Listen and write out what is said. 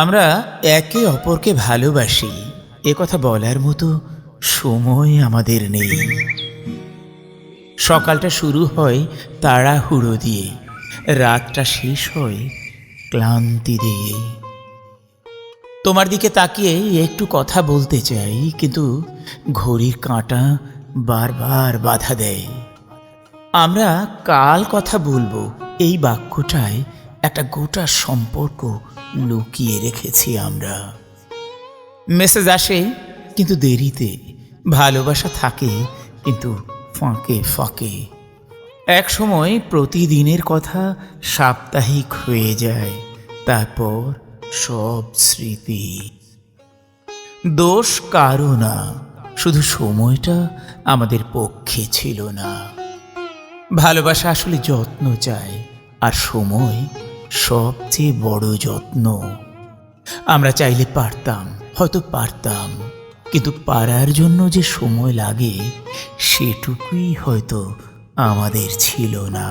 আমরা একে অপরকে ভালোবাসি এ কথা বলার মতো সময় আমাদের নেই। সকালটা শুরু হয় তাড়াহুড়ো দিয়ে, রাতটা শেষ হয় ক্লান্তি দিয়ে। তোমার দিকে তাকিয়ে একটু কথা বলতে চাই, কিন্তু ঘড়ির কাঁটা বারবার বাধা দেয়। আমরা কাল কথা বলবো, এই বাক্যটায় একটা গোটা সম্পর্ক লুকিয়ে রেখেছি আমরা। মেসেজ আসে কিন্তু দেরিতে, ভালোবাসা থাকে কিন্তু ফাঁকে ফাঁকে। এক সময় প্রতিদিনের কথা সাপ্তাহিক হয়ে যায়, তারপর সব স্মৃতি। দোষ কারো না, শুধু সময়টা আমাদের পক্ষে ছিল না। ভালোবাসা আসলে যত্ন চায়, আর সময় সবচেয়ে বড় যত্ন। আমরা চাইলে পারতাম, হয়তো পারতাম, কিন্তু পারার জন্য যে সময় লাগে সেটুকুই হয়তো আমাদের ছিল না।